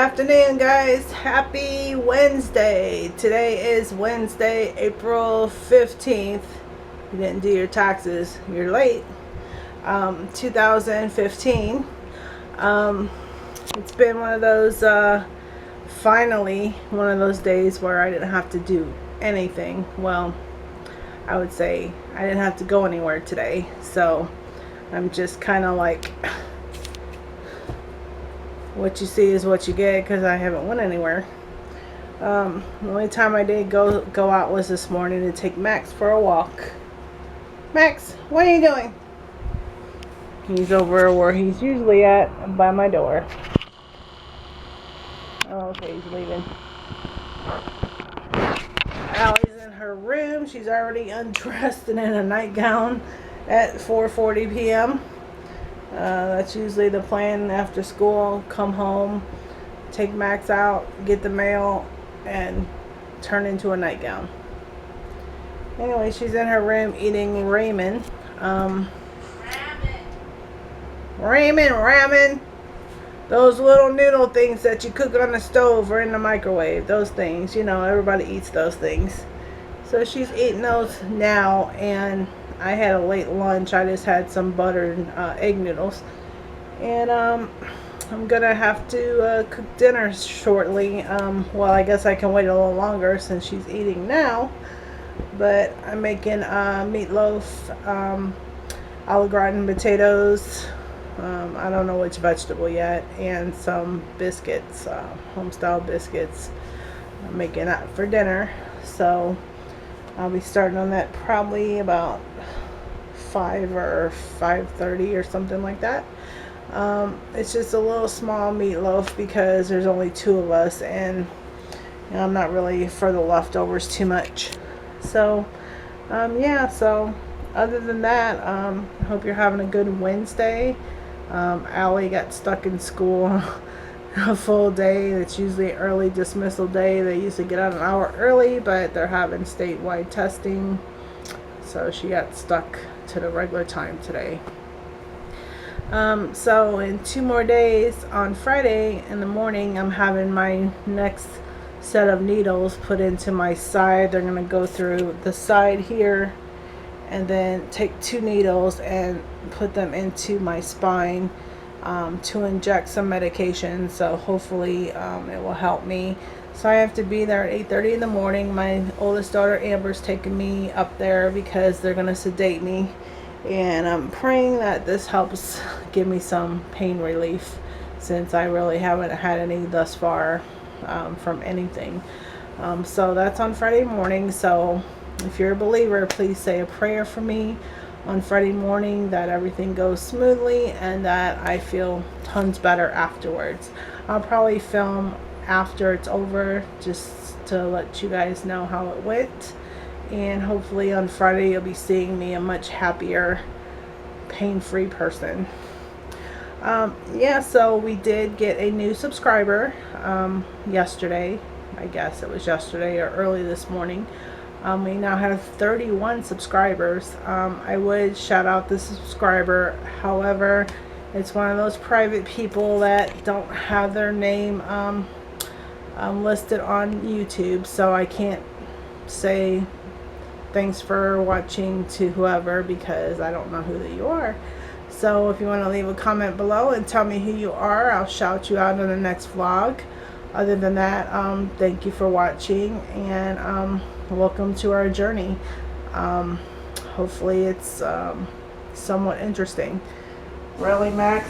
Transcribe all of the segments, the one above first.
afternoon, guys. Happy Wednesday. Today is Wednesday, April 15th. You didn't do your taxes, you're late. 2015. It's been one of those finally one of those days where I didn't have to do anything. Well, I would say I didn't have to go anywhere today, so I'm just kind of like, what you see is what you get, because I haven't went anywhere. The only time I did go out was this morning to take Max for a walk. Max, what are you doing? He's over where he's usually at, by my door. Oh, okay, he's leaving. Allie's in her room. She's already undressed and in a nightgown at 4:40 p.m. That's usually the plan after school. Come home, take Max out, get the mail, and turn into a nightgown. Anyway, she's in her room eating ramen. Ramen. Those little noodle things that you cook on the stove or in the microwave. Those things, you know, everybody eats those things. So she's eating those now, and I had a late lunch. I just had some buttered egg noodles. And I'm gonna have to cook dinner shortly. Well, I guess I can wait a little longer since she's eating now. But I'm making meatloaf, Olive Garden potatoes, I don't know which vegetable yet, and some biscuits, home-style biscuits. I'm making that for dinner. So I'll be starting on that probably about 5 or 5:30 or something like that. It's just a little small meatloaf because there's only 2 of us, and you know, I'm not really for the leftovers too much. So yeah, so other than that, I hope you're having a good Wednesday. Allie got stuck in school a full day. It's usually early dismissal day. They usually get out an hour early, but they're having statewide testing, so she got stuck to the regular time today. So in 2 more days, on Friday in the morning, I'm having my next set of needles put into my side. They're going to go through the side here and then take 2 needles and put them into my spine to inject some medication. So hopefully it will help me. So I have to be there at 8:30 in the morning. My oldest daughter Amber's taking me up there because they're going to sedate me, and I'm praying that this helps give me some pain relief, since I really haven't had any thus far from anything. So that's on Friday morning. So if you're a believer, please say a prayer for me on Friday morning, that everything goes smoothly and that I feel tons better afterwards. I'll probably film after it's over just to let you guys know how it went, and hopefully on Friday you'll be seeing me a much happier, pain-free person. Yeah, so we did get a new subscriber yesterday. I guess it was yesterday or early this morning. We now have 31 subscribers. I would shout out the subscriber. However, it's one of those private people that don't have their name listed on YouTube, so I can't say thanks for watching to whoever, because I don't know who you are. So if you want to leave a comment below and tell me who you are, I'll shout you out in the next vlog. Other than that, thank you for watching, and welcome to our journey. Hopefully it's somewhat interesting. Really, Max?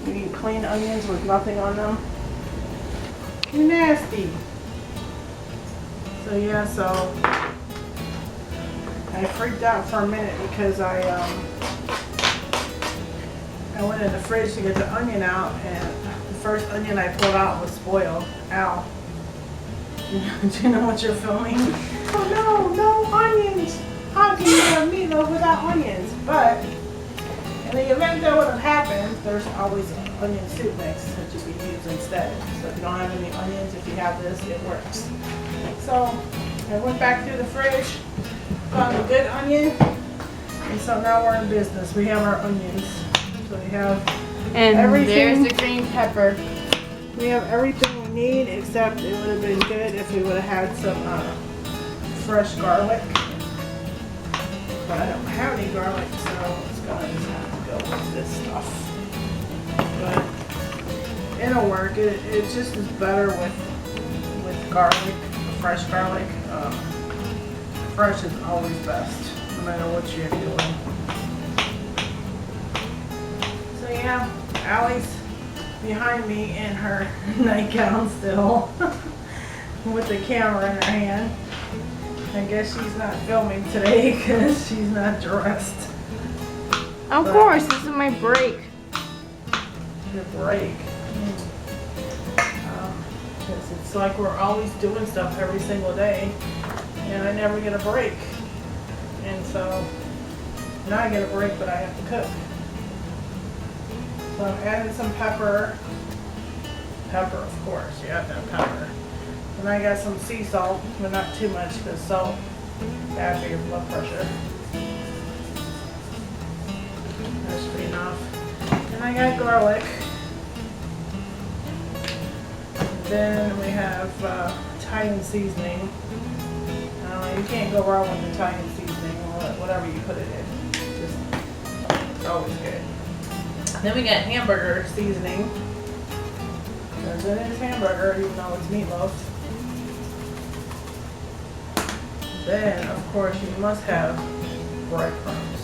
You eat plain onions with nothing on them? You're nasty. So yeah, so I freaked out for a minute because I went in the fridge to get the onion out, and the first onion I pulled out was spoiled. Ow. Do you know what you're filming? Oh no onions! How can you have meatloaf without onions? But in the event that would have happened, there's always onion soup mix that you can use instead. So if you don't have any onions, if you have this, it works. So I went back through the fridge, found a good onion, and so now we're in business. We have our onions. So we have and everything. there's the green pepper. We have everything we need, except it would have been good if we would have had some fresh garlic. But I don't have any garlic, so it's gonna just have to go with this stuff. But it'll work. It just is better with garlic, fresh garlic. Fresh is always best, no matter what you're doing. So yeah, Allie's behind me in her nightgown still, with the camera in her hand. I guess she's not filming today because she's not dressed. Of course, this is my break. Your break. Because it's like we're always doing stuff every single day, and I never get a break. And so now I get a break, but I have to cook. So I'm adding some pepper. Pepper, of course, you have to have pepper. And I got some sea salt, but not too much because salt bad for your blood pressure. That should be enough. And I got garlic. And then we have Italian seasoning. You can't go wrong with Italian seasoning or whatever you put it in. It's always good. Then we got hamburger seasoning. Because it is hamburger, even though it's meatloaf. Then, of course, you must have breadcrumbs.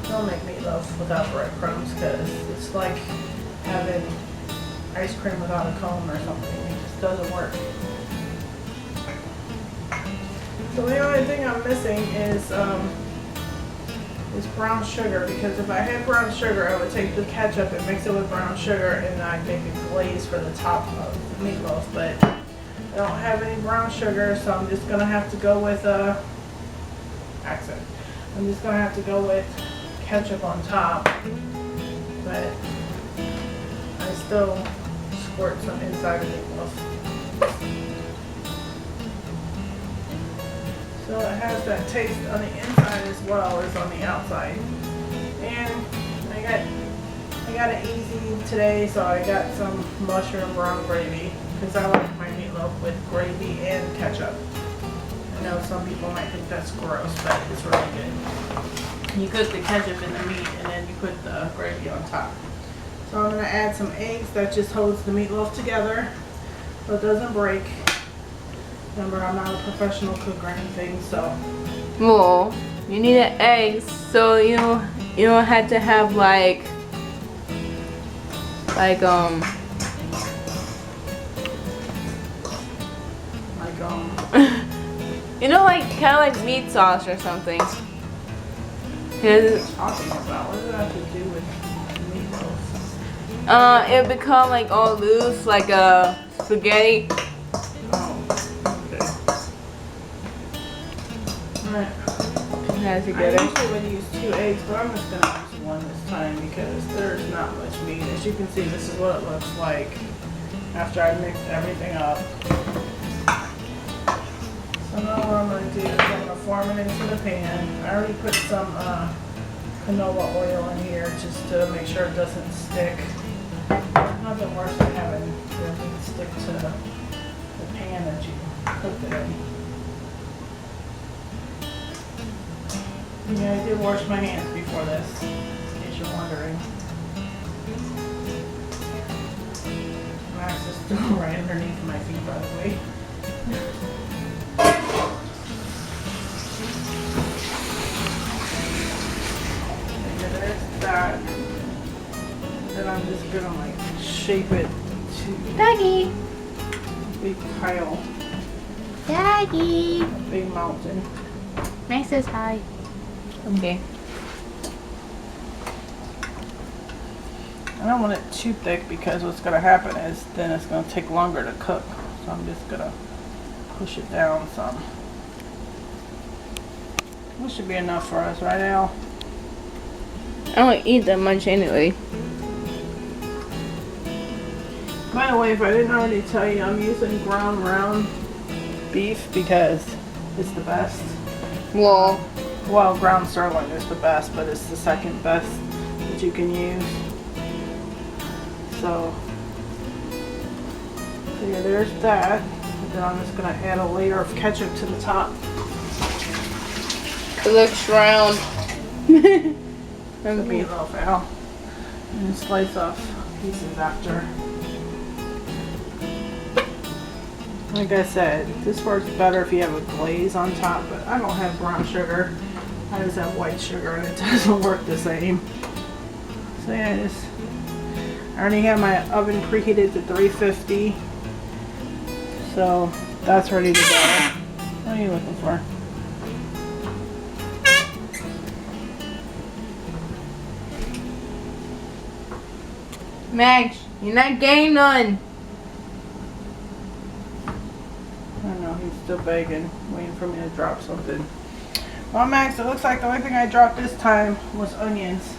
Don't make meatloaf without breadcrumbs because it's like having ice cream without a cone or something. It just doesn't work. So the only thing I'm missing is brown sugar, because if I had brown sugar, I would take the ketchup and mix it with brown sugar and I'd make a glaze for the top of the meatloaf. But I don't have any brown sugar, so I'm just gonna have to go with I'm just gonna have to go with ketchup on top, but I still squirt some inside of the meatloaf. So it has that taste on the inside as well as on the outside. And I got it easy today, so I got some mushroom brown gravy because I like my meatloaf with gravy and ketchup. I know some people might think that's gross, but it's really good. You cook the ketchup in the meat and then you put the gravy on top. So I'm going to add some eggs. That just holds the meatloaf together so it doesn't break. Remember, I'm not a professional cook or anything, so. Well, you need an egg, so you don't have to have like you know, like kind of like meat sauce or something. What are you talking about? What does it have to do with meatloaf? It'll become like all loose, like a spaghetti. I usually would use 2 eggs, but I'm just going to use 1 this time because there's not much meat. As you can see, this is what it looks like after I mixed everything up. So now what I'm going to do is I'm going to form it into the pan. I already put some canola oil in here just to make sure it doesn't stick. There's nothing worse than having your meat stick to the pan that you cooked it in. Yeah, I did wash my hands before this, in case you're wondering. Max is still right underneath my feet, by the way. And there's that. And then I'm just gonna like shape it to Doggy. a big pile, Doggy. a big mountain. Max says hi. Okay. I don't want it too thick because what's going to happen is then it's going to take longer to cook. So I'm just going to push it down some. This should be enough for us right now. I don't eat that much anyway. By the way, if I didn't already tell you, I'm using ground round beef because it's the best. Well, ground sirloin is the best, but it's the second best that you can use. So yeah, there's that. And then I'm just gonna add a layer of ketchup to the top. It looks round. There's a meatloaf, Al. And slice off pieces after. Like I said, this works better if you have a glaze on top, but I don't have brown sugar. I just have white sugar and it doesn't work the same. So yeah, I already have my oven preheated to 350. So that's ready to go. What are you looking for? Max, you're not getting none. I don't know, he's still begging, waiting for me to drop something. Well, Max, it looks like the only thing I dropped this time was onions.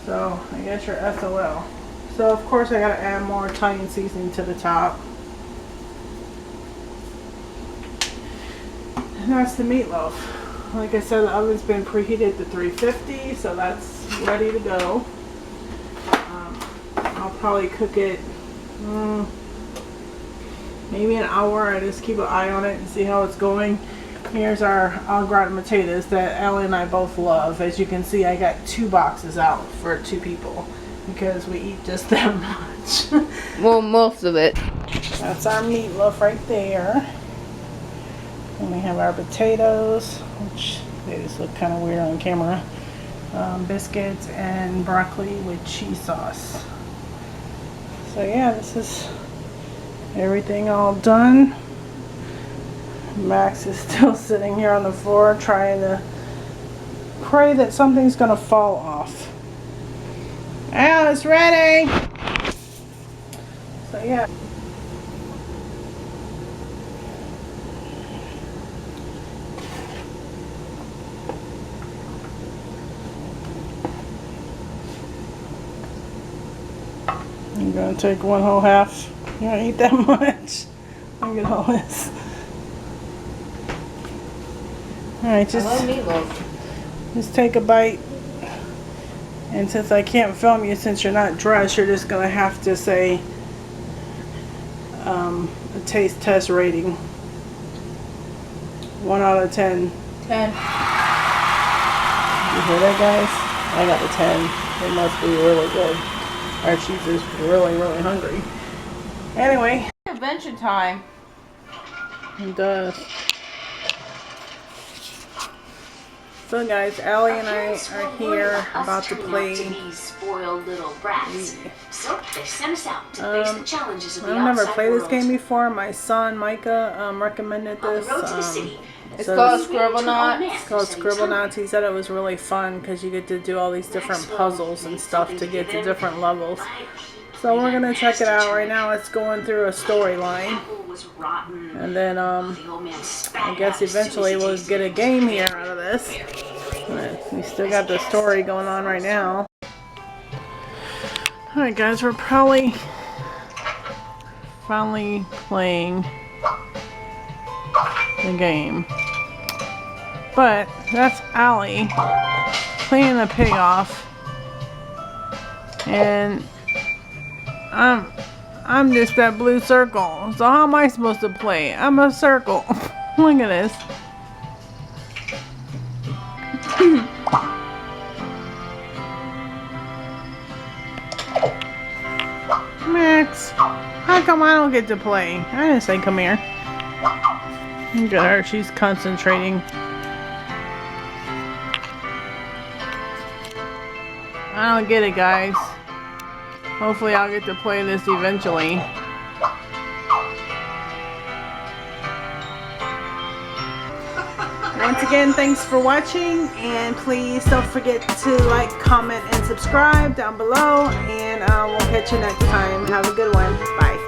So I guess your SOL. So of course I gotta add more Italian seasoning to the top. And that's the meatloaf. Like I said, the oven's been preheated to 350, so that's ready to go. I'll probably cook it maybe an hour. I just keep an eye on it and see how it's going. Here's our au gratin potatoes that Ellie and I both love. As you can see, I got 2 boxes out for 2 people because we eat just that much. Well, most of it. That's our meatloaf right there. And we have our potatoes, which they just look kind of weird on camera. Biscuits and broccoli with cheese sauce. So yeah, this is everything all done. Max is still sitting here on the floor trying to pray that something's gonna fall off. Al, it's ready! So yeah. I'm gonna take 1 whole half. You don't eat that much. Look at all this. Alright, I love meatloaf. just take a bite. And since I can't film you, since you're not dressed, you're just gonna have to say a taste test rating. 1 out of 10. 10. You hear that, guys? I got a 10. It must be really good. Or she's just really, really hungry. Anyway. Adventure time. It does. So guys, Allie and I are here about to play. Spoiled little brats. So they sent us out to face the challenges of the I've never outside played this world. game before. My son Micah recommended this. On the road to the city. It's So called it's Scribblenauts. It's called Scribblenauts. He said it was really fun because you get to do all these different puzzles and stuff to get to different levels. So we're gonna check it out right now. It's going through a storyline, and then I guess eventually we'll get a game here out of this. But we still got the story going on right now. All right, guys, we're probably finally playing the game. But that's Allie playing the pig off, and I'm just that blue circle. So how am I supposed to play? I'm a circle. Look at this. Max, how come I don't get to play? I didn't say come here. Look at her, she's concentrating. I don't get it, guys. Hopefully I'll get to play this eventually. Once again, thanks for watching, and please don't forget to like, comment, and subscribe down below, and we'll catch you next time. Have a good one. Bye.